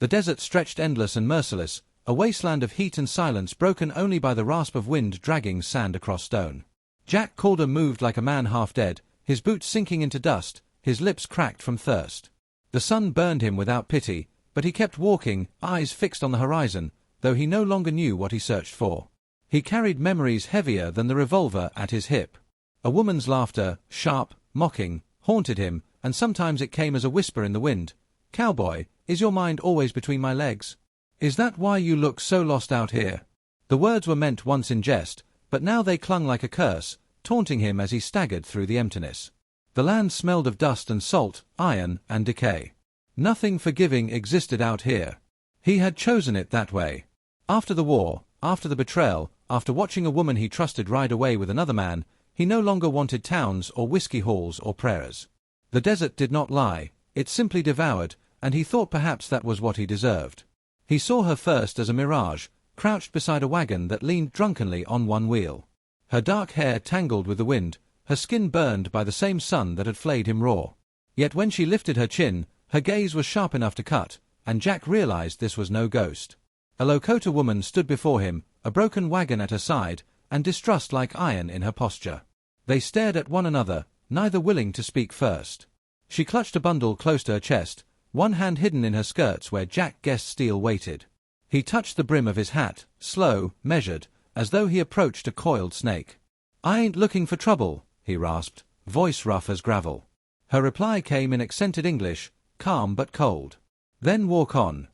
The desert stretched endless and merciless, a wasteland of heat and silence broken only by the rasp of wind dragging sand across stone. Jack Calder moved like a man half dead, his boots sinking into dust, his lips cracked from thirst. The sun burned him without pity, but he kept walking, eyes fixed on the horizon, though he no longer knew what he searched for. He carried memories heavier than the revolver at his hip. A woman's laughter, sharp, mocking, haunted him, and sometimes it came as a whisper in the wind. "Cowboy, is your mind always between my legs? Is that why you look so lost out here?" The words were meant once in jest, but now they clung like a curse, taunting him as he staggered through the emptiness. The land smelled of dust and salt, iron and decay. Nothing forgiving existed out here. He had chosen it that way. After the war, after the betrayal, after watching a woman he trusted ride away with another man, he no longer wanted towns or whiskey halls or prayers. The desert did not lie, it simply devoured, and he thought perhaps that was what he deserved. He saw her first as a mirage, crouched beside a wagon that leaned drunkenly on one wheel. Her dark hair tangled with the wind, her skin burned by the same sun that had flayed him raw. Yet when she lifted her chin, her gaze was sharp enough to cut, and Jack realized this was no ghost. A Lakota woman stood before him, a broken wagon at her side, and distrust like iron in her posture. They stared at one another, neither willing to speak first. She clutched a bundle close to her chest, one hand hidden in her skirts where Jack guessed steel waited. He touched the brim of his hat, slow, measured, as though he approached a coiled snake. "I ain't looking for trouble," he rasped, voice rough as gravel. Her reply came in accented English, calm but cold. "Then walk on."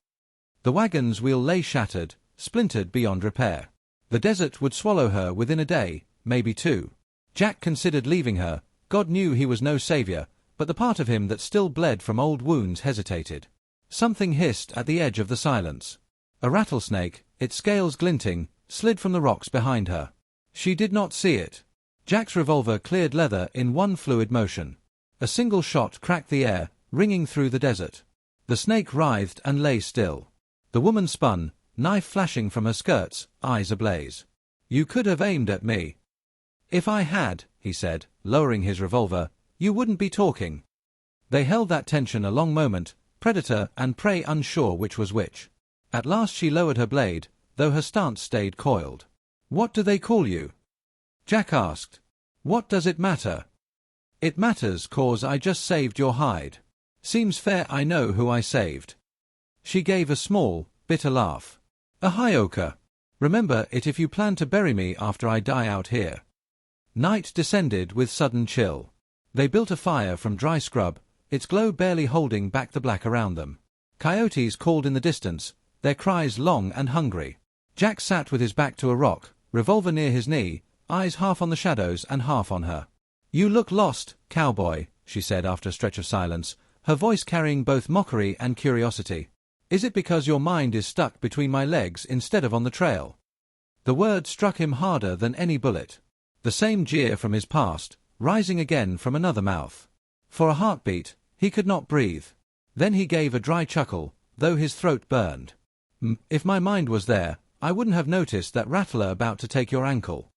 The wagon's wheel lay shattered, splintered beyond repair. The desert would swallow her within a day, maybe two. Jack considered leaving her. God knew he was no savior, but the part of him that still bled from old wounds hesitated. Something hissed at the edge of the silence. A rattlesnake, its scales glinting, slid from the rocks behind her. She did not see it. Jack's revolver cleared leather in one fluid motion. A single shot cracked the air, ringing through the desert. The snake writhed and lay still. The woman spun, knife flashing from her skirts, eyes ablaze. "You could have aimed at me." "If I had," he said, lowering his revolver, "you wouldn't be talking." They held that tension a long moment, predator and prey unsure which was which. At last she lowered her blade, though her stance stayed coiled. "What do they call you?" Jack asked. "What does it matter?" "It matters 'cause I just saved your hide. Seems fair I know who I saved." She gave a small, bitter laugh. "A Hyoka. Remember it if you plan to bury me after I die out here." Night descended with sudden chill. They built a fire from dry scrub, its glow barely holding back the black around them. Coyotes called in the distance, their cries long and hungry. Jack sat with his back to a rock, revolver near his knee, eyes half on the shadows and half on her. "You look lost, Cowboy," she said after a stretch of silence, her voice carrying both mockery and curiosity. "Is it because your mind is stuck between my legs instead of on the trail?" The word struck him harder than any bullet. The same jeer from his past, rising again from another mouth. For a heartbeat, he could not breathe. Then he gave a dry chuckle, though his throat burned. If my mind was there, I wouldn't have noticed that rattler about to take your ankle."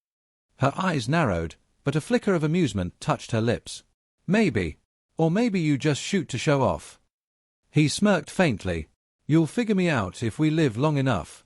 Her eyes narrowed, but a flicker of amusement touched her lips. "Maybe. Or maybe you just shoot to show off." He smirked faintly. "You'll figure me out if we live long enough."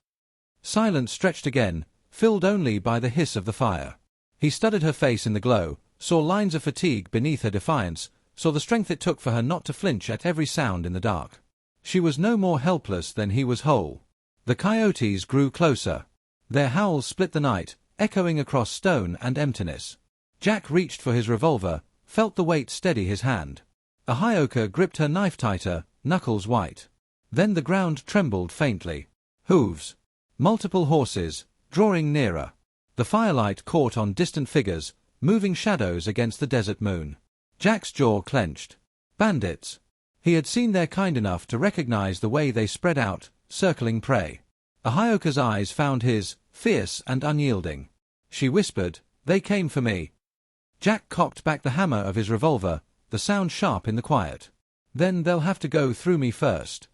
Silence stretched again, filled only by the hiss of the fire. He studied her face in the glow, saw lines of fatigue beneath her defiance, saw the strength it took for her not to flinch at every sound in the dark. She was no more helpless than he was whole. The coyotes grew closer. Their howls split the night, echoing across stone and emptiness. Jack reached for his revolver, felt the weight steady his hand. A Hyoka gripped her knife tighter, knuckles white. Then the ground trembled faintly. Hooves. Multiple horses, drawing nearer. The firelight caught on distant figures, moving shadows against the desert moon. Jack's jaw clenched. Bandits. He had seen their kind enough to recognize the way they spread out, circling prey. A Hyoka's eyes found his, fierce and unyielding. She whispered, "They came for me." Jack cocked back the hammer of his revolver, the sound sharp in the quiet. "Then they'll have to go through me first."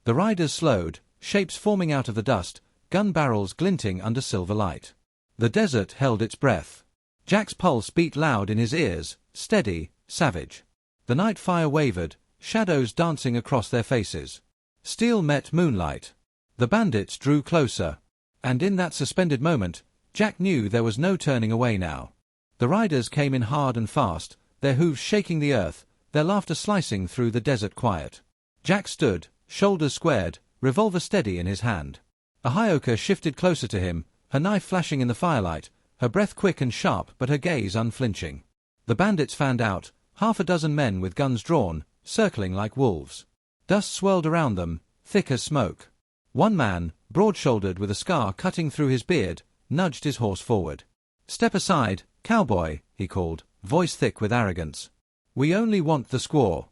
The riders slowed, shapes forming out of the dust, gun barrels glinting under silver light. The desert held its breath. Jack's pulse beat loud in his ears, steady, savage. The night fire wavered, shadows dancing across their faces. Steel met moonlight. The bandits drew closer. And in that suspended moment, Jack knew there was no turning away now. The riders came in hard and fast, their hooves shaking the earth, their laughter slicing through the desert quiet. Jack stood, shoulders squared, revolver steady in his hand. Ahioka shifted closer to him, her knife flashing in the firelight, her breath quick and sharp but her gaze unflinching. The bandits fanned out, half a dozen men with guns drawn, circling like wolves. Dust swirled around them, thick as smoke. One man, broad-shouldered with a scar cutting through his beard, nudged his horse forward. "Step aside, cowboy," he called, voice thick with arrogance. "We only want the squaw."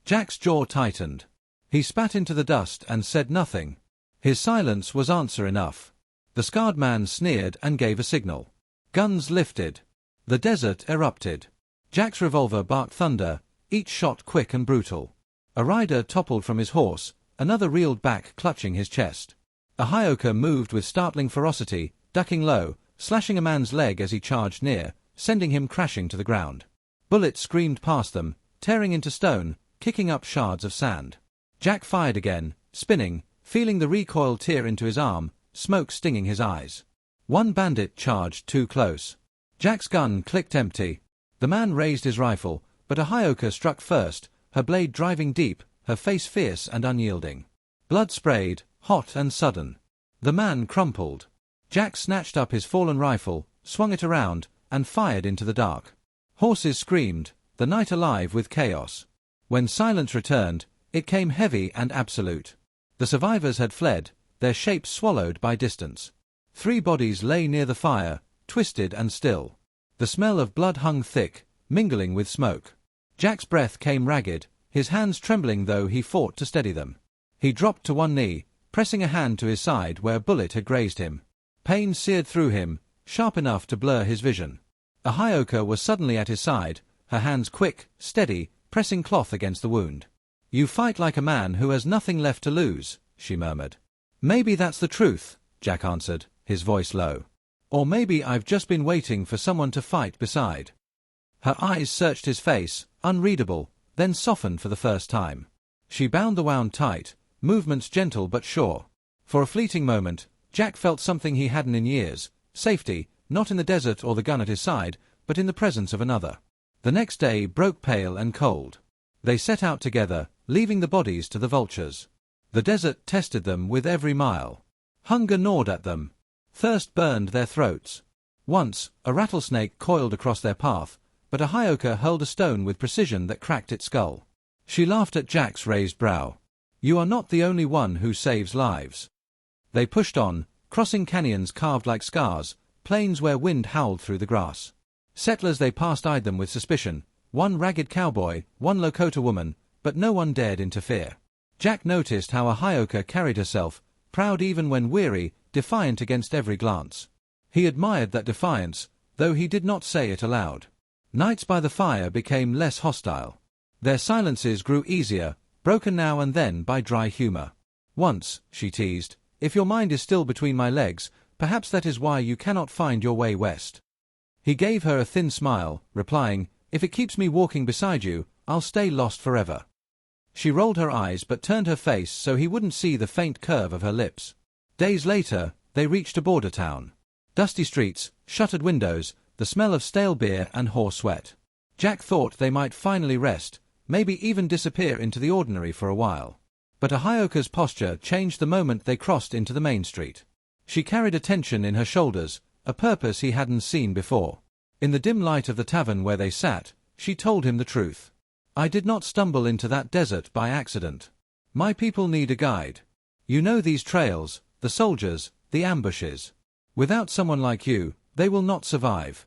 Jack's jaw tightened. He spat into the dust and said nothing. His silence was answer enough. The scarred man sneered and gave a signal. Guns lifted. The desert erupted. Jack's revolver barked thunder, each shot quick and brutal. A rider toppled from his horse, another reeled back clutching his chest. Ahioka moved with startling ferocity, ducking low, slashing a man's leg as he charged near, sending him crashing to the ground. Bullets screamed past them, tearing into stone, kicking up shards of sand. Jack fired again, spinning, feeling the recoil tear into his arm, smoke stinging his eyes. One bandit charged too close. Jack's gun clicked empty. The man raised his rifle, but Ahioka struck first, her blade driving deep, her face fierce and unyielding. Blood sprayed, hot and sudden. The man crumpled. Jack snatched up his fallen rifle, swung it around, and fired into the dark. Horses screamed, the night alive with chaos. When silence returned, it came heavy and absolute. The survivors had fled, their shapes swallowed by distance. 3 bodies lay near the fire, twisted and still. The smell of blood hung thick, mingling with smoke. Jack's breath came ragged, his hands trembling though he fought to steady them. He dropped to one knee, pressing a hand to his side where a bullet had grazed him. Pain seared through him, sharp enough to blur his vision. Ahioka was suddenly at his side, her hands quick, steady, pressing cloth against the wound. "You fight like a man who has nothing left to lose," she murmured. "Maybe that's the truth," Jack answered, his voice low. "Or maybe I've just been waiting for someone to fight beside." Her eyes searched his face, unreadable, then softened for the first time. She bound the wound tight, movements gentle but sure. For a fleeting moment, Jack felt something he hadn't in years, safety, not in the desert or the gun at his side, but in the presence of another. The next day broke pale and cold. They set out together, leaving the bodies to the vultures. The desert tested them with every mile. Hunger gnawed at them. Thirst burned their throats. Once, a rattlesnake coiled across their path, but Ahioka hurled a stone with precision that cracked its skull. She laughed at Jack's raised brow. "You are not the only one who saves lives." They pushed on, crossing canyons carved like scars, plains where wind howled through the grass. Settlers they passed eyed them with suspicion, one ragged cowboy, one Lakota woman, but no one dared interfere. Jack noticed how Ahioka carried herself, proud even when weary, defiant against every glance. He admired that defiance, though he did not say it aloud. Nights by the fire became less hostile. Their silences grew easier, broken now and then by dry humor. "Once," she teased, "if your mind is still between my legs, perhaps that is why you cannot find your way west." He gave her a thin smile, replying, "If it keeps me walking beside you, I'll stay lost forever." She rolled her eyes but turned her face so he wouldn't see the faint curve of her lips. Days later, they reached a border town. Dusty streets, shuttered windows, the smell of stale beer and horse sweat. Jack thought they might finally rest, maybe even disappear into the ordinary for a while. But Ahioka's posture changed the moment they crossed into the main street. She carried a tension in her shoulders, a purpose he hadn't seen before. In the dim light of the tavern where they sat, she told him the truth. "I did not stumble into that desert by accident. My people need a guide. You know these trails, the soldiers, the ambushes. Without someone like you, they will not survive."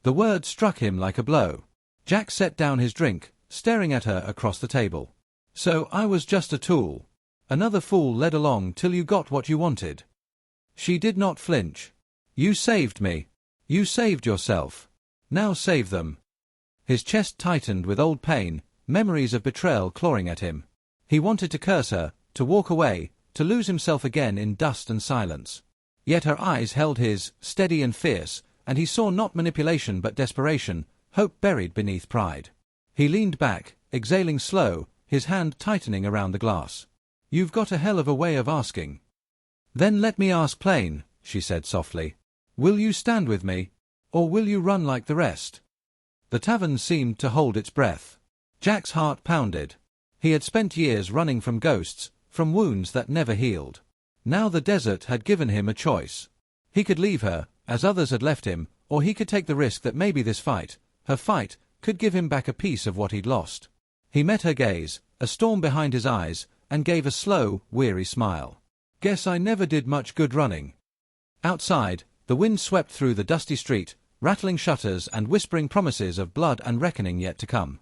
The word struck him like a blow. Jack set down his drink, staring at her across the table. "So I was just a tool. Another fool led along till you got what you wanted." She did not flinch. "You saved me. You saved yourself. Now save them." His chest tightened with old pain, memories of betrayal clawing at him. He wanted to curse her, to walk away, to lose himself again in dust and silence. Yet her eyes held his, steady and fierce, and he saw not manipulation but desperation, hope buried beneath pride. He leaned back, exhaling slow, his hand tightening around the glass. You've got a hell of a way of asking. Then let me ask plain, she said softly. Will you stand with me? Or will you run like the rest? The tavern seemed to hold its breath. Jack's heart pounded. He had spent years running from ghosts, from wounds that never healed. Now the desert had given him a choice. He could leave her, as others had left him, or he could take the risk that maybe this fight, her fight, could give him back a piece of what he'd lost. He met her gaze, a storm behind his eyes, and gave a slow, weary smile. Guess I never did much good running. Outside, the wind swept through the dusty street, rattling shutters and whispering promises of blood and reckoning yet to come.